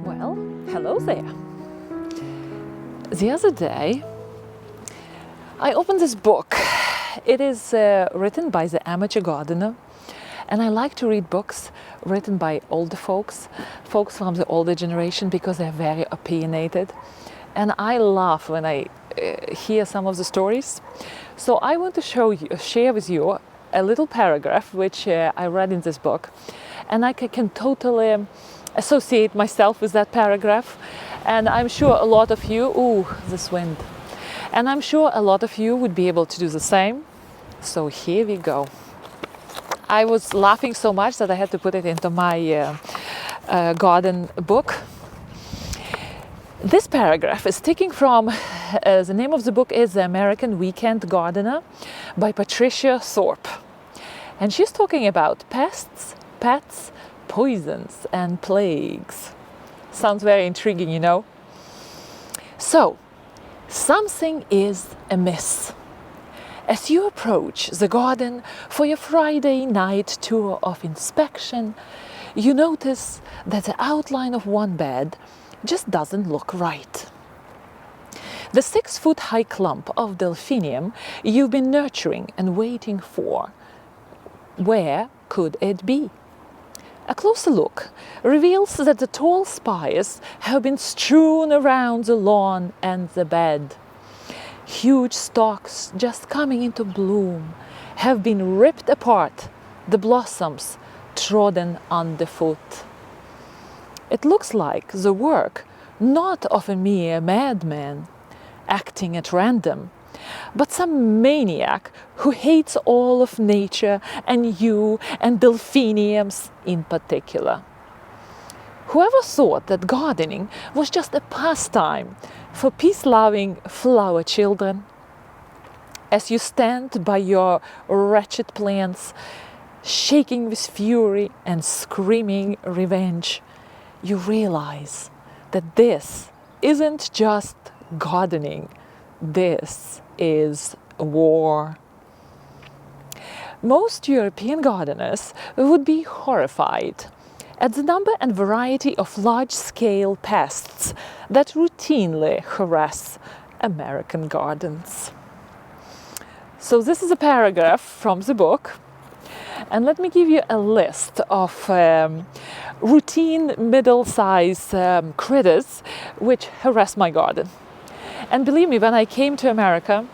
Well, hello there. The other day, I opened this book. It is written by the amateur gardener, and I like to read books written by older folks from the older generation, because they're very opinionated. And I laugh when I hear some of the stories. So I want to share with you a little paragraph which I read in this book, and I can totally associate myself with that paragraph. And I'm sure a lot of you, ooh, this wind. And I'm sure a lot of you would be able to do the same. So here we go. I was laughing so much that I had to put it into my garden book. This paragraph is taken from, the name of the book is The American Weekend Gardener by Patricia Thorpe. And she's talking about pests, pets, poisons and plagues. Sounds very intriguing, you know? So, something is amiss. As you approach the garden for your Friday night tour of inspection, you notice that the outline of one bed just doesn't look right. The 6-foot-high clump of delphinium you've been nurturing and waiting for, where could it be? A closer look reveals that the tall spires have been strewn around the lawn and the bed. Huge stalks just coming into bloom have been ripped apart, the blossoms trodden underfoot. It looks like the work not of a mere madman acting at random, but some maniac who hates all of nature and you and delphiniums in particular. Whoever thought that gardening was just a pastime for peace-loving flower children? As you stand by your wretched plants, shaking with fury and screaming revenge, you realize that this isn't just gardening. This is war. Most European gardeners would be horrified at the number and variety of large-scale pests that routinely harass American gardens. So this is a paragraph from the book, and let me give you a list of routine middle-sized critters which harass my garden. And believe me, when I came to America,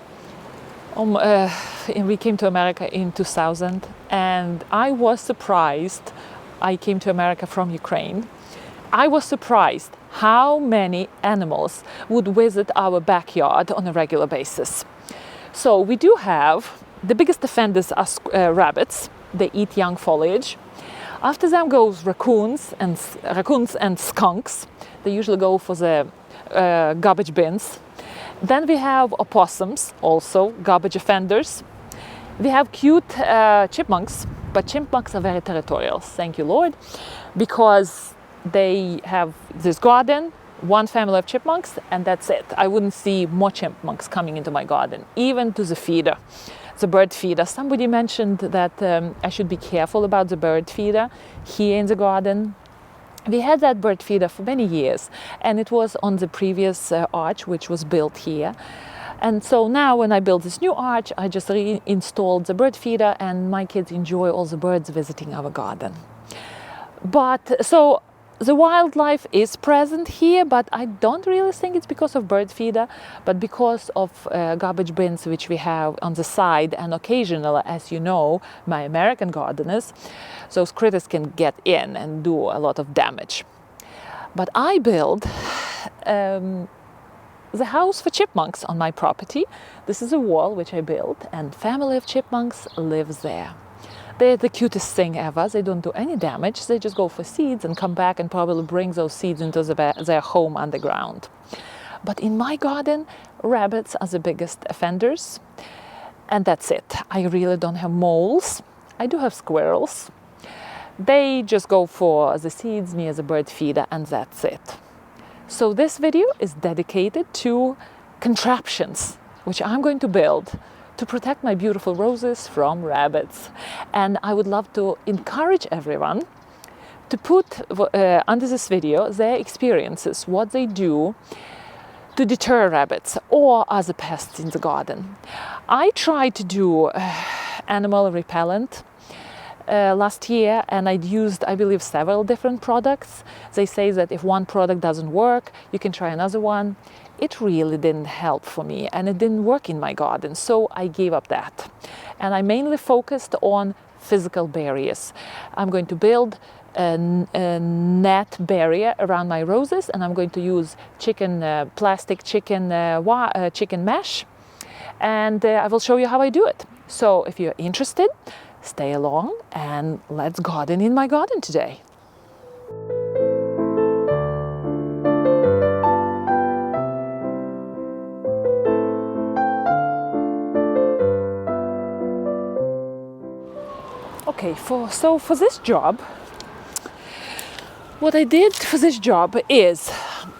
we came to America in 2000, and I was surprised. I came to America from Ukraine. I was surprised how many animals would visit our backyard on a regular basis. So we do have, the biggest offenders are rabbits. They eat young foliage. After them goes raccoons and skunks. They usually go for the garbage bins. Then we have opossums, also garbage offenders. We have cute chipmunks, but chipmunks are very territorial, thank you Lord, because they have this garden, one family of chipmunks, and that's it. I wouldn't see more chipmunks coming into my garden, even to the feeder, the bird feeder. Somebody mentioned that I should be careful about the bird feeder here in the garden. We had that bird feeder for many years, and it was on the previous arch which was built here. And so now when I built this new arch, I just reinstalled the bird feeder, and my kids enjoy all the birds visiting our garden. But so the wildlife is present here, but I don't really think it's because of bird feeder, but because of garbage bins which we have on the side, and occasionally, as you know, my American gardeners, those critters can get in and do a lot of damage. But I build the house for chipmunks on my property. This is a wall which I built, and family of chipmunks lives there. They're the cutest thing ever. They don't do any damage. They just go for seeds and come back and probably bring those seeds into their home underground. But in my garden, rabbits are the biggest offenders, and that's it. I really don't have moles. I do have squirrels. They just go for the seeds near the bird feeder, and that's it. So this video is dedicated to contraptions which I'm going to build to protect my beautiful roses from rabbits. And I would love to encourage everyone to put under this video their experiences, what they do to deter rabbits or other pests in the garden. I tried to do animal repellent last year, and I'd used, I believe, several different products. They say that if one product doesn't work, you can try another one. It really didn't help for me, and it didn't work in my garden, so I gave up that. And I mainly focused on physical barriers. I'm going to build a net barrier around my roses, and I'm going to use plastic chicken mesh, and I will show you how I do it. So if you're interested, stay along and let's garden in my garden today. Okay, so for this job, what I did for this job is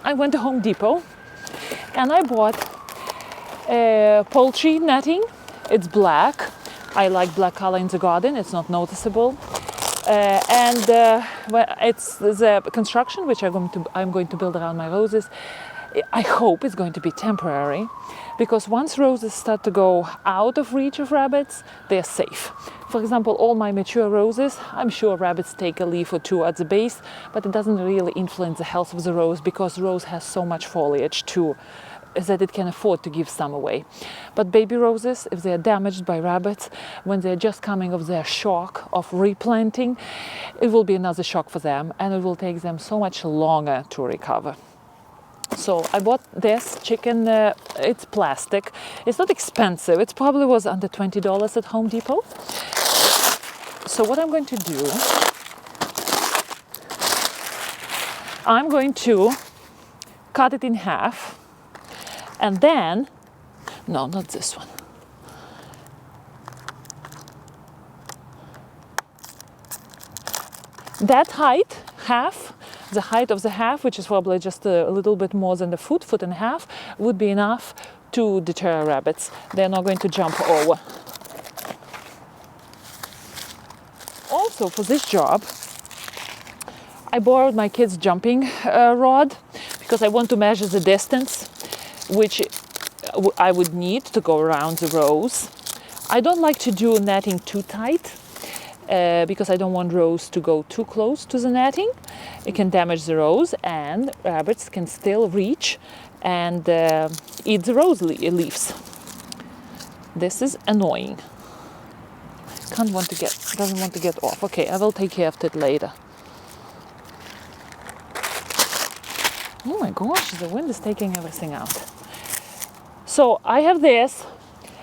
I went to Home Depot and I bought poultry netting. It's black. I like black color in the garden. It's not noticeable. It's the construction which I'm going to build around my roses. I hope it's going to be temporary, because once roses start to go out of reach of rabbits, they're safe. For example, all my mature roses, I'm sure rabbits take a leaf or two at the base, but it doesn't really influence the health of the rose, because rose has so much foliage too that it can afford to give some away. But baby roses, if they are damaged by rabbits, when they're just coming of their shock of replanting, it will be another shock for them, and it will take them so much longer to recover. So I bought this chicken, it's plastic. It's not expensive. It probably was under $20 at Home Depot. So what I'm going to do, I'm going to cut it in half, and then, no, not this one. That height, half, the height of the half, which is probably just a little bit more than the foot and a half, would be enough to deter rabbits. They're not going to jump over. Also, for this job, I borrowed my kid's jumping rod, because I want to measure the distance which I would need to go around the rows. I don't like to do netting too tight, because I don't want rows to go too close to the netting. It can damage the rose, and rabbits can still reach and eat the rose leaves. This is annoying. Doesn't want to get off. Okay, I will take care of it later. Oh my gosh, the wind is taking everything out. So I have this.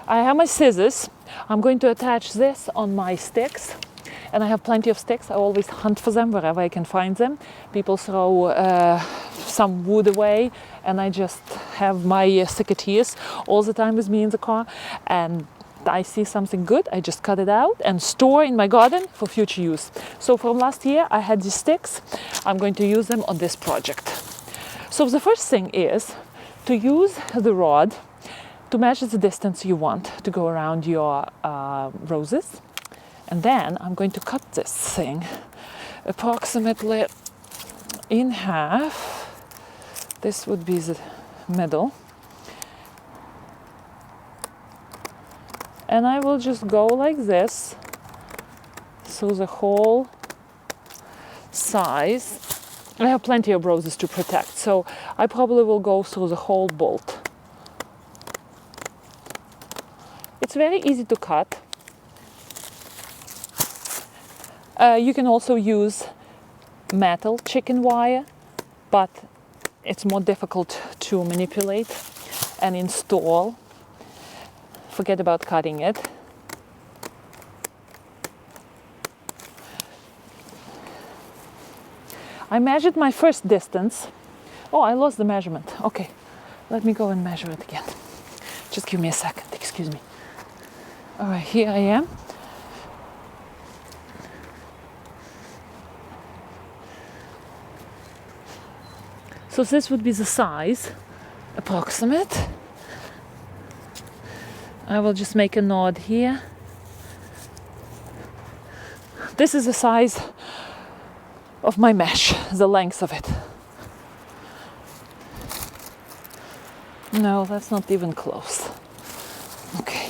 I have my scissors. I'm going to attach this on my sticks. And I have plenty of sticks. I always hunt for them wherever I can find them. People throw some wood away, and I just have my secateurs all the time with me in the car. And I see something good, I just cut it out and store in my garden for future use. So from last year, I had these sticks. I'm going to use them on this project. So the first thing is to use the rod to measure the distance you want to go around your roses. And then I'm going to cut this thing approximately in half. This would be the middle. And I will just go like this through the whole size. I have plenty of roses to protect, so I probably will go through the whole bolt. It's very easy to cut. You can also use metal chicken wire, but it's more difficult to manipulate and install. Forget about cutting it. I measured my first distance. Oh, I lost the measurement. Okay, let me go and measure it again. Just give me a second, excuse me. All right, here I am. So this would be the size, approximate. I will just make a knot here. This is the size of my mesh, the length of it. No, that's not even close. Okay.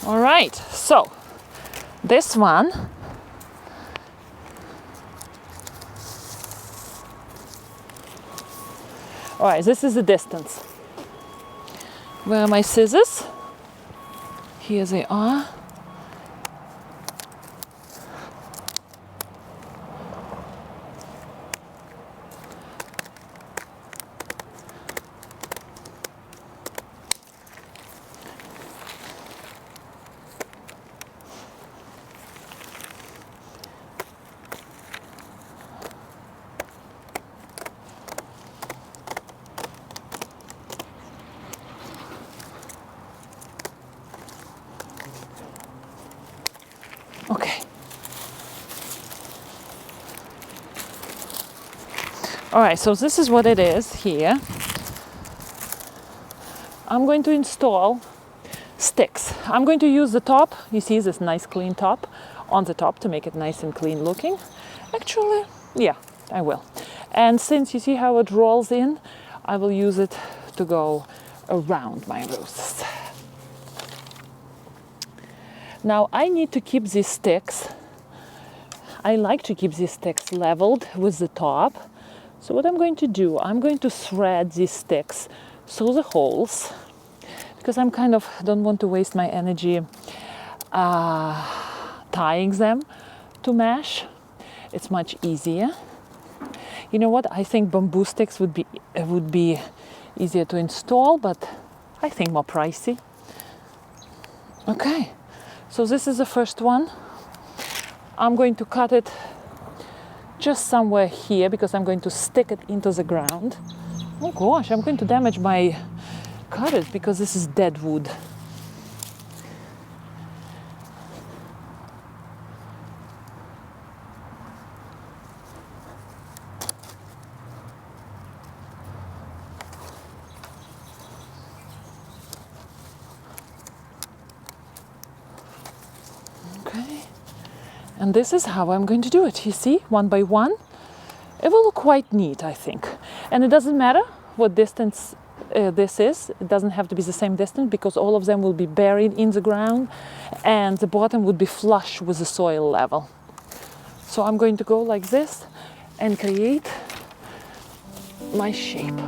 All right, so this one all right, this is the distance. Where are my scissors? Here they are. Okay. All right, so this is what it is here. I'm going to install sticks. I'm going to use the top. You see this nice clean top on the top to make it nice and clean looking. Actually, yeah, I will. And since you see how it rolls in, I will use it to go around my roses. Now I need to keep these sticks. I like to keep these sticks leveled with the top. So what I'm going to do, I'm going to thread these sticks through the holes, because I'm kind of don't want to waste my energy tying them to mesh. It's much easier. You know what? I think bamboo sticks would be easier to install, but I think more pricey. Okay, so this is the first one. I'm going to cut it just somewhere here because I'm going to stick it into the ground. Oh gosh, I'm going to damage my cutest because this is dead wood. Okay. And this is how I'm going to do it. You see, one by one. It will look quite neat, I think. And it doesn't matter what distance this is. It doesn't have to be the same distance because all of them will be buried in the ground and the bottom would be flush with the soil level. So I'm going to go like this and create my shape.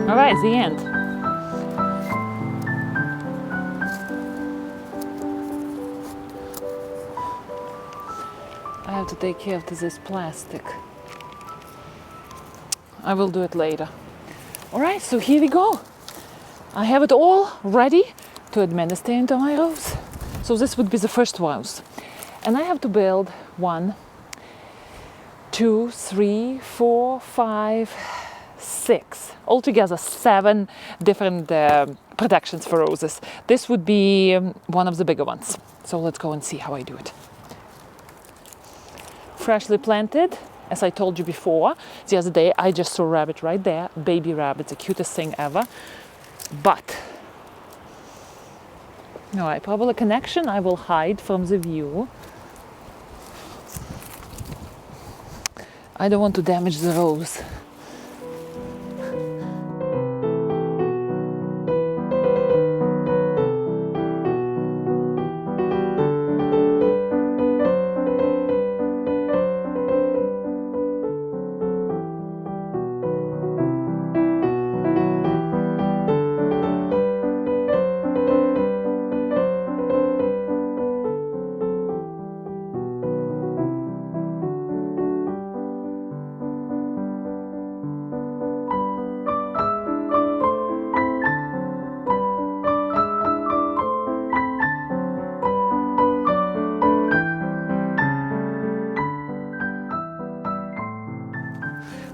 All right, the end. I have to take care of this plastic. I will do it later. All right, so here we go. I have it all ready to administer into my rose. So this would be the first rose. And I have to build 1, 2, 3, 4, 5, 6, altogether 7 different protections for roses. This would be one of the bigger ones. So let's go and see how I do it. Freshly planted, as I told you before, the other day I just saw a rabbit right there, baby rabbit, the cutest thing ever. But, all right, probably connection I will hide from the view. I don't want to damage the rose.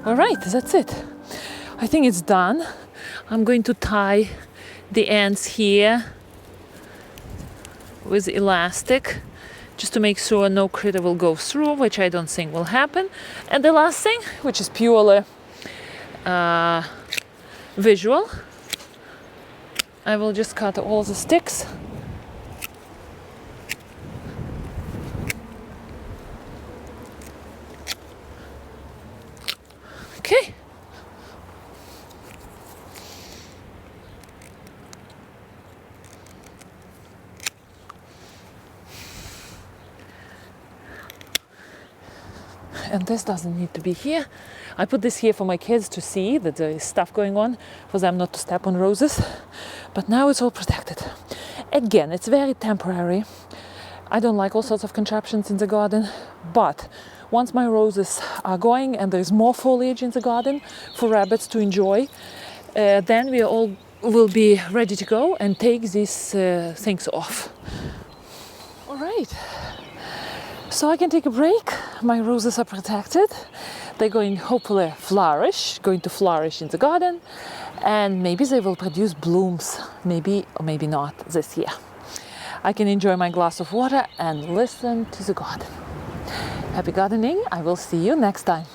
All right, that's it. I think it's done. I'm going to tie the ends here with elastic just to make sure no critter will go through, which I don't think will happen. And the last thing, which is purely visual, I will just cut all the sticks. Okay. And this doesn't need to be here. I put this here for my kids to see that there is stuff going on, for them not to step on roses. But now it's all protected. Again, it's very temporary. I don't like all sorts of contraptions in the garden, but once my roses are going and there's more foliage in the garden for rabbits to enjoy, then we all will be ready to go and take these things off. All right. So I can take a break. My roses are protected. They're going hopefully going to flourish in the garden, and maybe they will produce blooms, maybe or maybe not this year. I can enjoy my glass of water and listen to the garden. Happy gardening. I will see you next time.